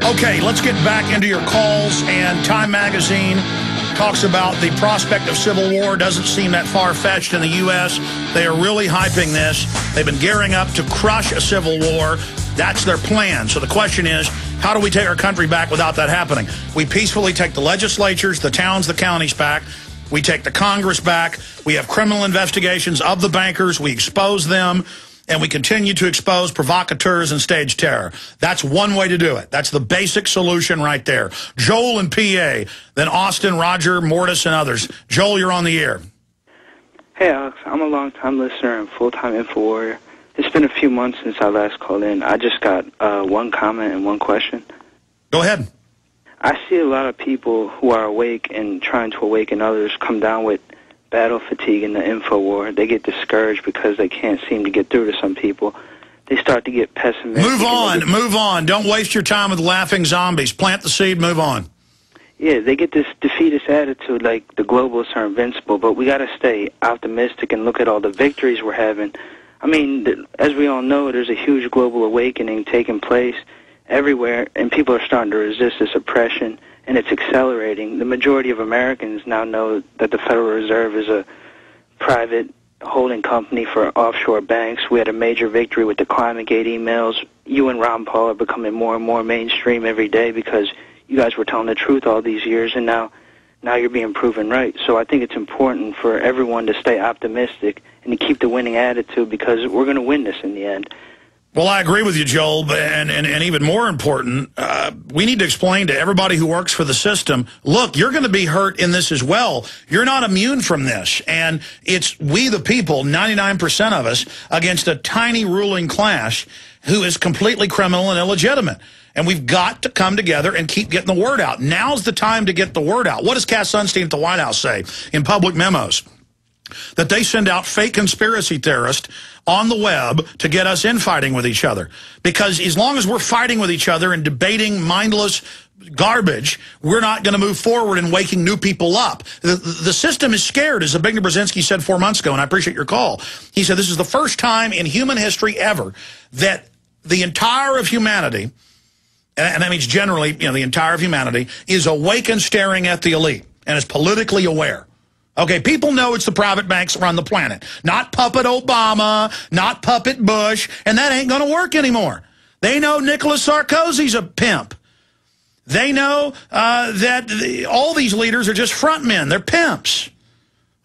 Okay, let's get back into your calls. And Time Magazine talks about the prospect of civil war. Doesn't seem that far-fetched in the U.S. They are really hyping this. They've been gearing up to crush a civil war. That's their plan. So the question is, how do we take our country back without that happening? We peacefully take the legislatures, the towns, the counties back. We take the Congress back. We have criminal investigations of the bankers. We expose them. And we continue to expose provocateurs and stage terror. That's one way to do it. That's the basic solution right there. Joel in PA, then Austin, Roger, Mortis, and others. Joel, you're on the air. Hey, Alex. I'm a long-time listener and full-time info warrior. It's been a few months since I last called in. I just got one comment and one question. Go ahead. I see a lot of people who are awake and trying to awaken others come down with battle fatigue in the info war. They get discouraged because they can't seem to get through to some people. They start to get pessimistic. Move on. Don't waste your time with laughing zombies. Plant the seed, move on. Yeah, they get this defeatist attitude like the globalists are invincible, but we got to stay optimistic and look at all the victories we're having. I mean, as we all know, there's a huge global awakening taking place everywhere, and people are starting to resist this oppression, and it's accelerating. The majority of Americans now know that the Federal Reserve is a private holding company for offshore banks. We had a major victory with the ClimateGate emails. You and Ron Paul are becoming more and more mainstream every day because you guys were telling the truth all these years, and now you're being proven right. So I think it's important for everyone to stay optimistic and to keep the winning attitude because we're going to win this in the end. Well, I agree with you, Joel, and even more important, we need to explain to everybody who works for the system, look, you're going to be hurt in this as well. You're not immune from this, and it's we the people, 99% of us, against a tiny ruling class who is completely criminal and illegitimate. And we've got to come together and keep getting the word out. Now's the time to get the word out. What does Cass Sunstein at the White House say in public memos? That they send out fake conspiracy theorists on the web to get us infighting with each other. Because as long as we're fighting with each other and debating mindless garbage, we're not going to move forward in waking new people up. The system is scared, as Zbigniew Brzezinski said 4 months ago, and I appreciate your call. He said this is the first time in human history ever that the entire of humanity, and that means generally, the entire of humanity, is awake and staring at the elite and is politically aware. Okay, people know it's the private banks that run the planet. Not puppet Obama, not puppet Bush, and that ain't going to work anymore. They know Nicolas Sarkozy's a pimp. They know that all these leaders are just front men. They're pimps.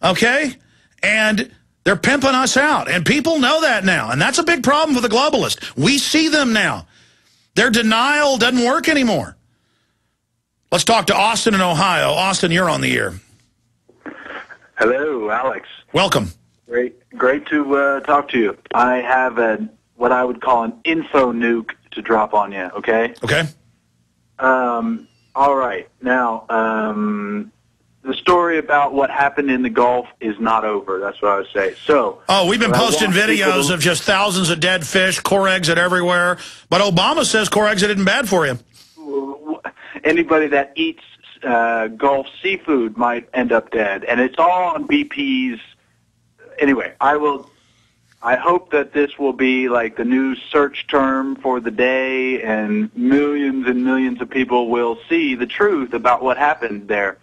Okay? And they're pimping us out. And people know that now. And that's a big problem for the globalists. We see them now. Their denial doesn't work anymore. Let's talk to Austin in Ohio. Austin, you're on the air. Hello, Alex. Welcome. Great to talk to you. I have what I would call an info nuke to drop on you, okay? Okay. All right. Now, the story about what happened in the Gulf is not over. That's what I would say. So, we've been posting videos of just thousands of dead fish, core exit everywhere. But Obama says core exit isn't bad for you. Anybody that eats Gulf seafood might end up dead, and it's all on BP's. Anyway, I hope that this will be like the new search term for the day, and millions of people will see the truth about what happened there.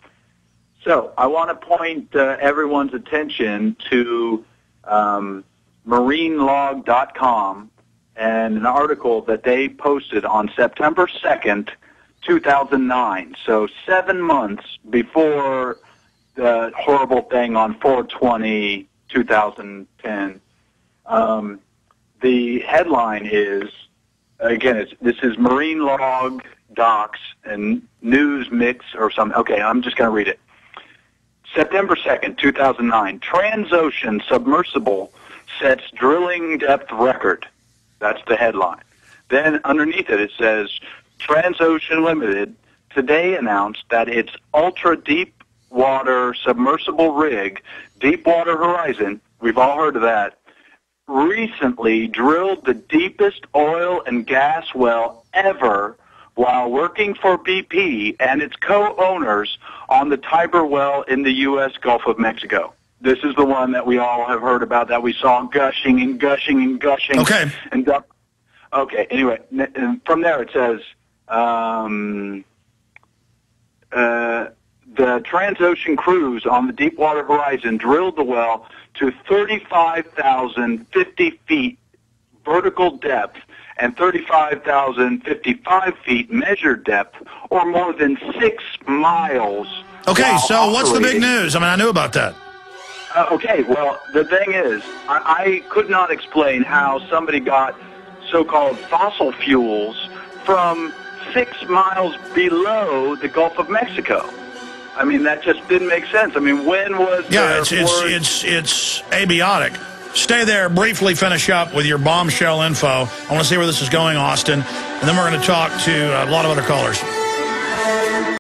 So I want to point everyone's attention to marinelog.com and an article that they posted on September 2nd, 2009, so 7 months before the horrible thing on 4/20/2010. The headline is, again, this is Marine Log Docs and News Mix or something. Okay, I'm just going to read it. September 2nd, 2009, Transocean submersible sets drilling depth record. That's the headline. Then underneath it, it says, Transocean Limited today announced that its ultra-deep water submersible rig, Deepwater Horizon, we've all heard of that, recently drilled the deepest oil and gas well ever while working for BP and its co-owners on the Tiber well in the U.S. Gulf of Mexico. This is the one that we all have heard about, that we saw gushing and gushing and gushing. Okay. Okay, anyway, and from there it says, the Transocean crews on the Deepwater Horizon drilled the well to 35,050 feet vertical depth and 35,055 feet measured depth, or more than 6 miles. Okay, so what's the big news? I mean, I knew about that. Okay, well, the thing is, I could not explain how somebody got so-called fossil fuels from 6 miles below the Gulf of Mexico. I mean, that just didn't make sense. I mean, when was it's abiotic. Stay there, briefly finish up with your bombshell info. I want to see where this is going, Austin. And then we're going to talk to a lot of other callers.